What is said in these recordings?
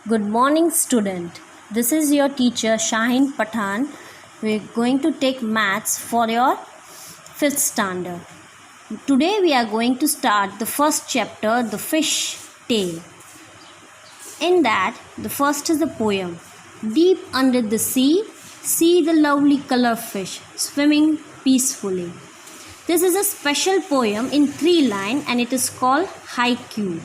Good morning, student. This is your teacher Shaheen Pathan. We're going to take maths for your 5th standard. Today we are going to start the first chapter, The Fish Tale. In that, the first is the poem. Deep under the sea, see the lovely color fish swimming peacefully. This is a special poem in 3 lines and it is called haiku.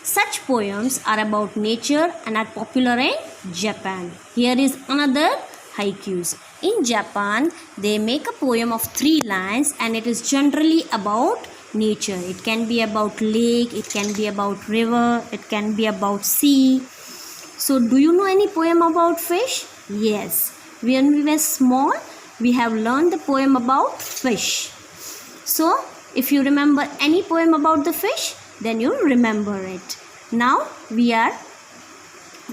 Such poems are about nature and are popular in Japan. Here is another haikus. In Japan, they make a poem of 3 lines and it is generally about nature. It can be about lake, it can be about river, it can be about sea. So, do you know any poem about fish? Yes. When we were small, we have learned the poem about fish. So, if you remember any poem about the fish, then you remember it. Now we are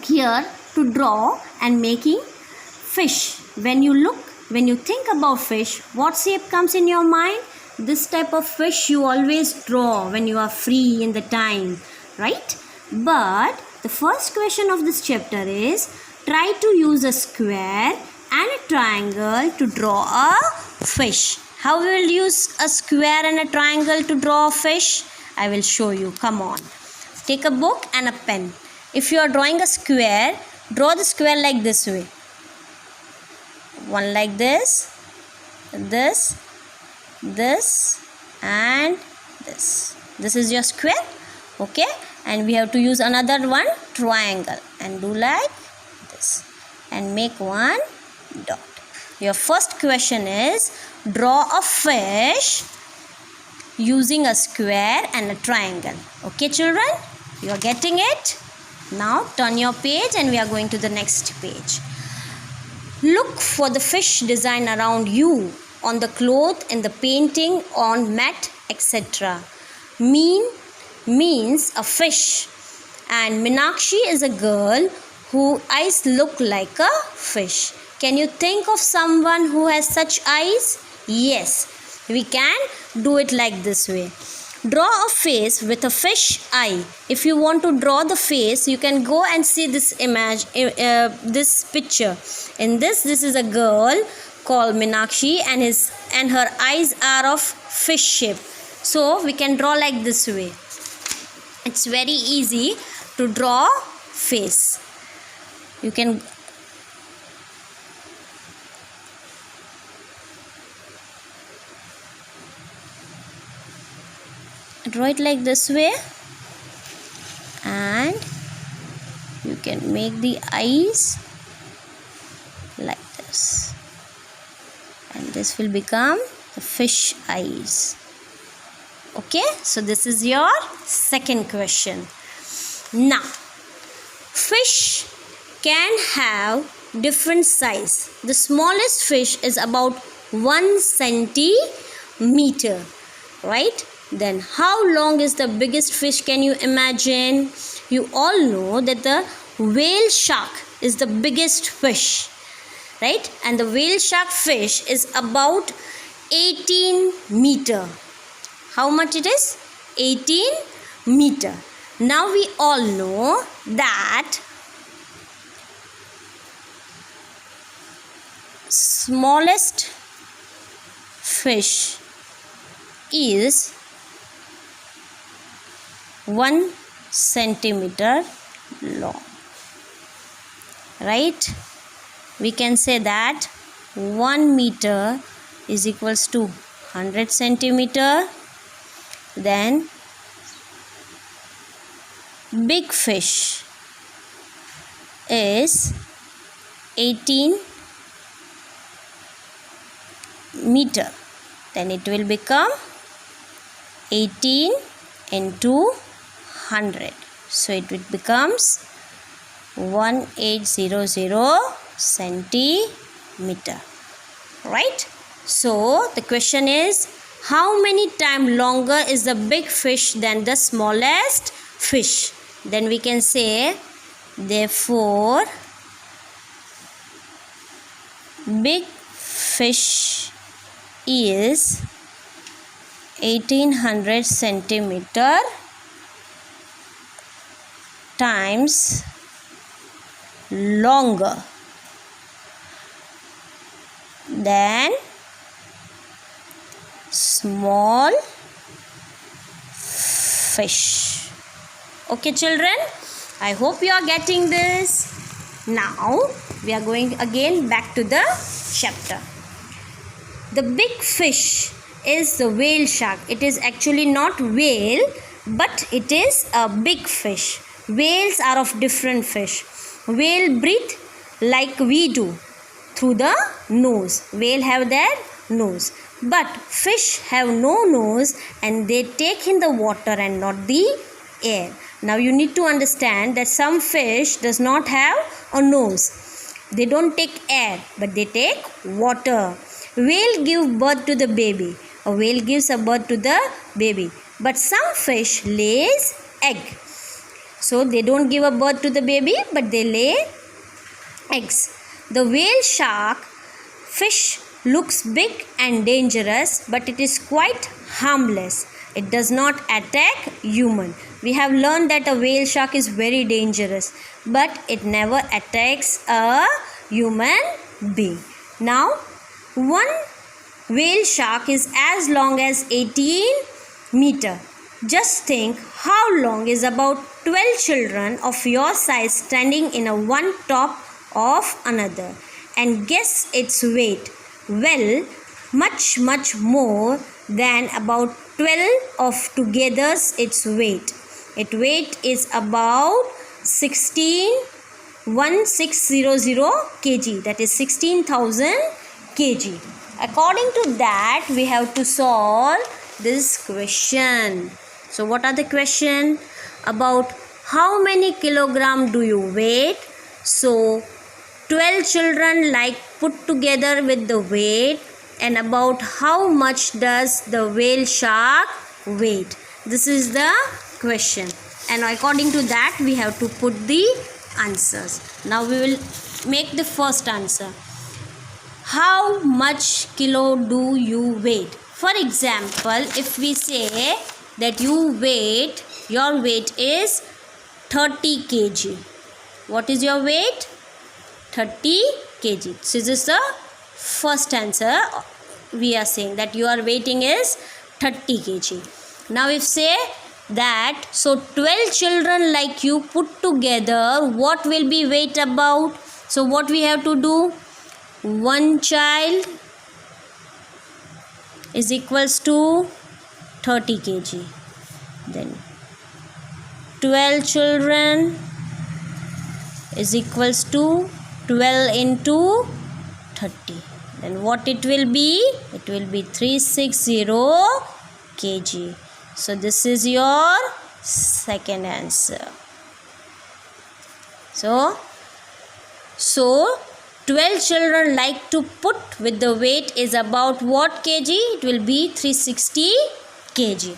here to draw and making fish. When you think about fish, what shape comes in your mind? This type of fish you always draw when you are free in the time, right? But the first question of this chapter is, try to use a square and a triangle to draw a fish. How we will use a square and a triangle to draw a fish? I will show you. Come on. Take a book and a pen. If you are drawing a square, draw the square like this way. One like this, this, and this. This is your square. Okay? And we have to use another one, triangle. And do like this. And make one dot. Your first question is, draw a fish using a square and a triangle. Okay, children? You are getting it? Now turn your page and we are going to the next page. Look for the fish design around you, on the cloth, in the painting, on mat, etc. Means a fish. And Meenakshi is a girl whose eyes look like a fish. Can you think of someone who has such eyes? Yes. We can do it like this way. Draw a face with a fish eye. If you want to draw the face, you can go and see this image, this picture. In this is a girl called Meenakshi and her eyes are of fish shape. So we can draw like this way. It's very easy to draw face. You can draw it like this way, and you can make the eyes like this, and this will become the fish eyes. Okay, so this is your second question. Now, fish can have different size. The smallest fish is about 1 centimeter, right? Then how long is the biggest fish? Can you imagine? You all know that the whale shark is the biggest fish, right? And the whale shark fish is about 18 meter. How much it is? 18 meter. Now we all know that smallest fish is 1 centimeter long, right? We can say that 1 meter is equals to 100 centimeter. Then big fish is 18 meter. Then it will become 18 into 100. So it becomes 1800 centimeter. Right? So the question is, how many times longer is the big fish than the smallest fish? Then we can say, therefore, big fish is 1800 centimeter times longer than small fish. Okay children, I hope you are getting this. Now we are going again back to the chapter. The big fish is the whale shark. It is actually not whale, but it is a big fish. Whales are of different fish. Whale breathe like we do through the nose. Whale have their nose, but fish have no nose and they take in the water and not the air. Now you need to understand that some fish does not have a nose. They don't take air, but they take water. Whale give birth to the baby. A whale gives a birth to the baby, but some fish lays egg. So they don't give a birth to the baby, but they lay eggs. The whale shark fish looks big and dangerous, but it is quite harmless. It does not attack human. We have learned that a whale shark is very dangerous, but it never attacks a human being. Now, one whale shark is as long as 18 meters. Just think how long is about 12 children of your size standing in a one top of another, and guess its weight. Well, much more than about 12 of together's its weight. Its weight is about 16,600 kg, that is 16,000 kg. According to that, we have to solve this question. So what are the question? About how many kilogram do you weight? So 12 children like put together with the weight, and about how much does the whale shark weight? This is the question, and according to that we have to put the answers. Now we will make the first answer. How much kilo do you weight? For example, if we say that your weight is 30 kg. What is your weight? 30 kg. So this is the first answer. We are saying that your weighting is 30 kg. Now if say that, so 12 children like you put together, what will be weight about? So what we have to do? One child is equals to 30 kg. Then 12 children is equals to 12 into 30. Then what it will be? It will be 360 kg. So this is your second answer. So 12 children like to put with the weight is about what kg? It will be 360 kg.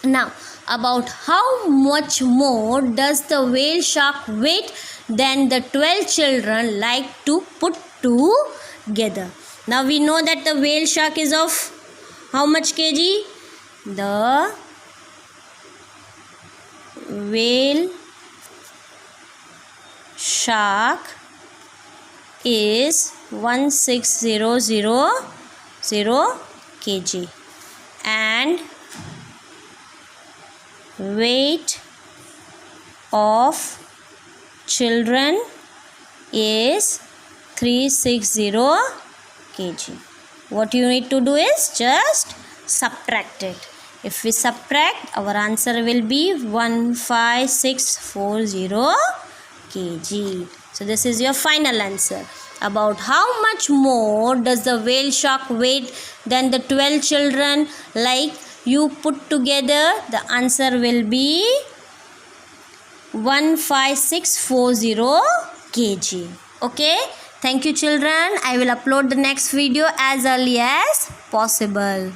Now, about how much more does the whale shark weight than the 12 children like to put together? Now we know that the whale shark is of how much kg? The whale shark is 16,000 kg and weight of children is 360 kg. What you need to do is just subtract it. If we subtract, our answer will be 15,640 kg. So this is your final answer. About how much more does the whale shark weight than the 12 children like you put together? The answer will be 15,640 kg. Okay. Thank you children. I will upload the next video as early as possible.